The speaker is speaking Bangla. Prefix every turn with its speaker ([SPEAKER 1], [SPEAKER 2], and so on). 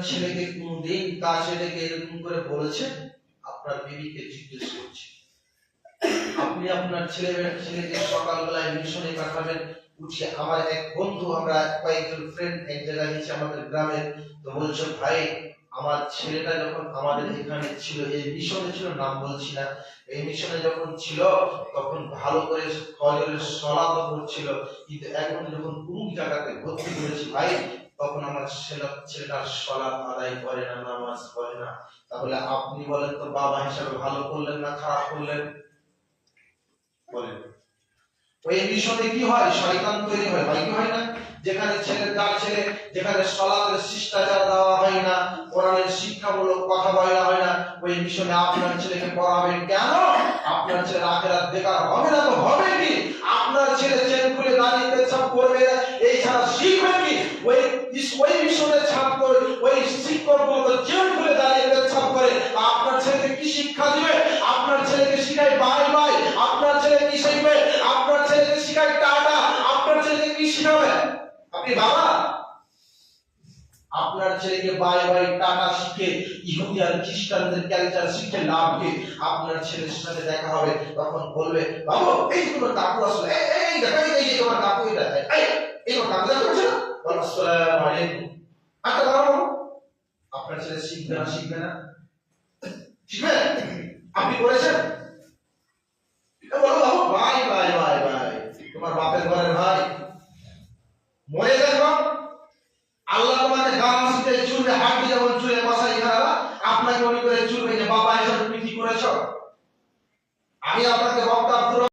[SPEAKER 1] ছেলেকে কোনদিন কাছে ডেকে এরকম করে বলেছেন? আপনার বিবিকে জিজ্ঞেস করছি। আপনি আপনার ছেলেকে সকালবেলায় মিশনে পাঠাবেন, উঠে আমার এক বন্ধু, আমরা কয়েকজন ফ্রেন্ড এক জায়গায় গেছি আমাদের গ্রামের, তো বলছো ভাই আমার ছেলেটা যখন আমাদের এখানে ছিল, এই মিশনে ছিল, নাম বলছি না, এই মিশনে যখন ছিল তখন ভালো করে ফজরের সালাত পড়ছিল, কিন্তু এখন যখন কোন জায়গাতে ভর্তি করেছি ভাই, তখন আমার ছেলেটার সালাত আদায় করে না, নামাজ পড়ে না। তাহলে আপনি বলেন তো বাবা হিসাবে ভালো করলেন না খারাপ করলেন? বলেন। ওই মিশনে কি হয়? শয়তান তৈরি হয়, ভাই কি হয় না? যেখানে যেখানে সালাতের শিষ্টাচার দেওয়া হয় না, কোরআনের শিক্ষামূলক কথা বলা হয় না, ওই মিশনে আপনার ছেলেকে পড়াবেন কেন? আপনার ছেলের আখিরাত বেকার হবে না তো হবে কি? আপনার ছেলে চেন খুলে দাঁড়িয়ে পেছাব করবে, এই ছাড়া শিখবে কি? ওই মিশনের ছাত্র, ওই শিক্ষক মতো চেন খুলে দাঁড়িয়ে পেছাব করে, আপনার ছেলেকে কি শিক্ষা দিবে? আপনার ছেলেকে শিখায় বাই বাই, আপনার ছেলে কি শিখবে? আপনার ছেলেকে শিখায় টাটা, আপনার ছেলেকে কি শিখাবে? আপনি বাবা, আপনার ছেলেকে বাই বাই টাটা শিখে ইহুদি আর খ্রিস্টানদের কালচার শিখে লাভ কি? আপনার ছেলের সাথে দেখা হবে, তখন বলবে বাবু এই তোমার কাকু আসলে, এই দেখা এই যে তোমার কাকু, এটা এই তোমার কাকু দেখা করছে না, বলো আসসালামু আলাইকুম, আচ্ছা বাবু। আপনার ছেলে শিখবে না? শিখবে না? শিখবে? আপনি করেছেন? বলো বাবু ভাই ভাই ভাই ভাই, তোমার বাপের ঘরের ভাই মরে গেল, আল্লাহ তোমাকে গান শিখে চুলবে, হাঁটি যেমন চুলে মশাই খারাপ, আপনাকে মনে করে চুলবে যে বাবা এসব তুমি কি করেছ? আমি আপনাকে